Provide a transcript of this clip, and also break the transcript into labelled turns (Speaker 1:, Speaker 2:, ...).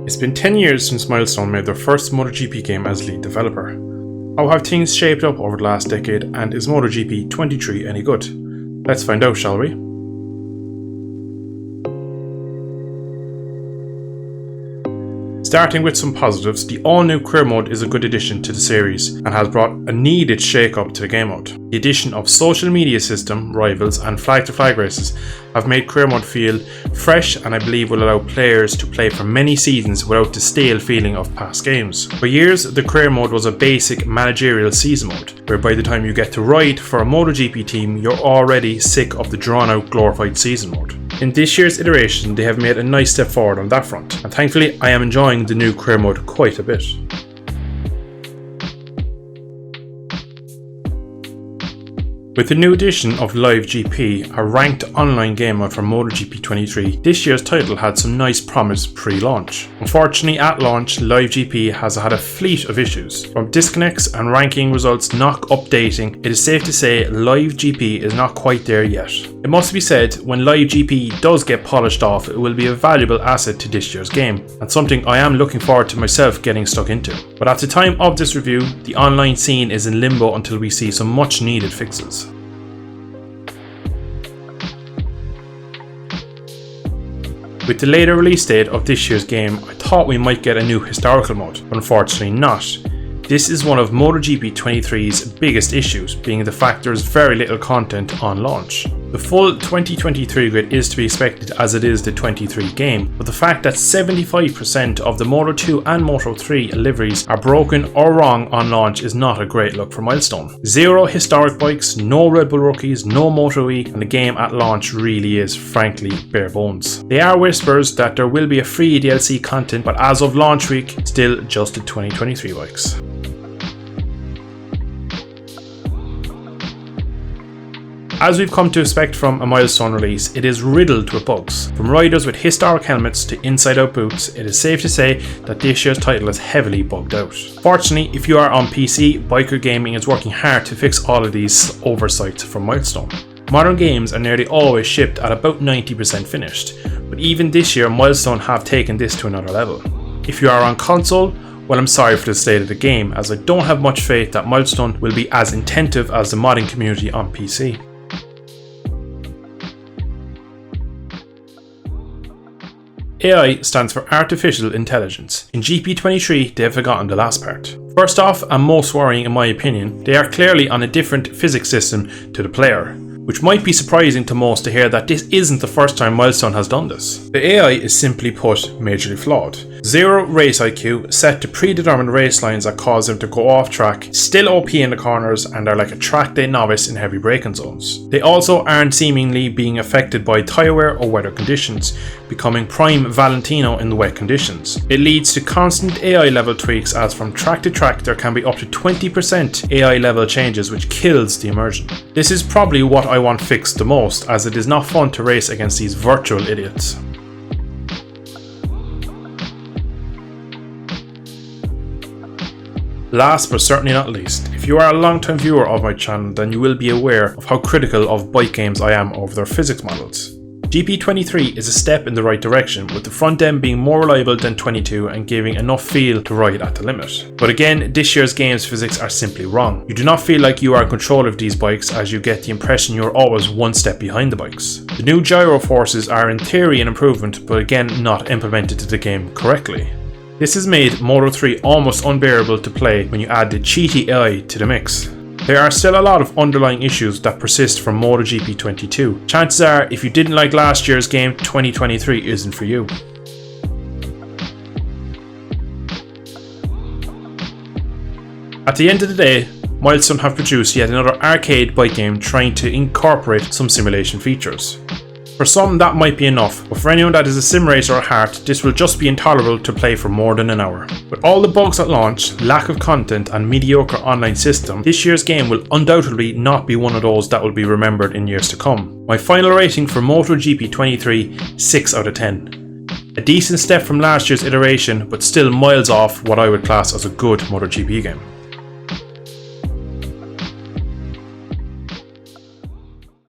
Speaker 1: It's been 10 years since Milestone made their first Motogp game as lead developer. How have things shaped up over the last decade, and is Motogp 23 any good? Let's find out, shall we? Starting with some positives, the all-new career mode is a good addition to the series and has brought a needed shake-up to the game mode. The addition of social media system, rivals and flag-to-flag races have made career mode feel fresh, and I believe will allow players to play for many seasons without the stale feeling of past games. For years, the career mode was a basic managerial season mode, where by the time you get to ride for a Motogp team, you're already sick of the drawn-out glorified season mode. In this year's iteration, they have made a nice step forward on that front, and thankfully I am enjoying the new career mode quite a bit. With the new addition of Live GP, a ranked online game mode for Motogp 23, this year's title had some nice promise pre-launch. Unfortunately, at launch, Live GP has had a fleet of issues. From disconnects and ranking results not updating, it is safe to say Live GP is not quite there yet. It must be said, when Live GP does get polished off, it will be a valuable asset to this year's game, and something I am looking forward to myself getting stuck into. But at the time of this review, the online scene is in limbo until we see some much needed fixes. With the later release date of this year's game, I thought we might get a new historical mode, but unfortunately not. This is one of Motogp 23's biggest issues, being the fact there is very little content on launch. The full 2023 grid is to be expected as it is the 23 game, but the fact that 75% of the Moto 2 and Moto 3 liveries are broken or wrong on launch is not a great look for Milestone. Zero historic bikes, no Red Bull rookies, no Moto E, and the game at launch really is, frankly, bare bones. There are whispers that there will be a free DLC content, but as of launch week, still just the 2023 bikes. As we've come to expect from a Milestone release, it is riddled with bugs. From riders with historic helmets to inside-out boots, it is safe to say that this year's title is heavily bugged out. Fortunately, if you are on PC, Biker Gaming is working hard to fix all of these oversights from Milestone. Modern games are nearly always shipped at about 90% finished, but even this year Milestone have taken this to another level. If you are on console, well, I'm sorry for the state of the game, as I don't have much faith that Milestone will be as attentive as the modding community on PC. AI stands for Artificial Intelligence. In GP23, they have forgotten the last part. First off, and most worrying in my opinion, they are clearly on a different physics system to the player, which might be surprising to most to hear that this isn't the first time Milestone has done this. The AI is simply put majorly flawed. Zero race IQ, set to predetermined race lines that cause them to go off track, still OP in the corners, and are like a track day novice in heavy braking zones. They also aren't seemingly being affected by tyre wear or weather conditions, becoming prime Valentino in the wet conditions. It leads to constant AI level tweaks, as from track to track there can be up to 20% AI level changes, which kills the immersion. This is probably what I want fixed the most, as it is not fun to race against these virtual idiots. Last but certainly not least, if you are a long-time viewer of my channel, then you will be aware of how critical of bike games I am over their physics models. GP23 is a step in the right direction, with the front end being more reliable than 22 and giving enough feel to ride at the limit. But again, this year's game's physics are simply wrong. You do not feel like you are in control of these bikes, as you get the impression you are always one step behind the bikes. The new gyro forces are in theory an improvement, but again not implemented to the game correctly. This has made Moto 3 almost unbearable to play when you add the cheaty AI to the mix. There are still a lot of underlying issues that persist from Motogp 22. Chances are, if you didn't like last year's game, 2023 isn't for you. At the end of the day, Milestone have produced yet another arcade bike game trying to incorporate some simulation features. For some that might be enough, but for anyone that is a sim racer at heart, this will just be intolerable to play for more than an hour. With all the bugs at launch, lack of content and mediocre online system, this year's game will undoubtedly not be one of those that will be remembered in years to come. My final rating for Motogp 23, 6 out of 10. A decent step from last year's iteration, but still miles off what I would class as a good Motogp game.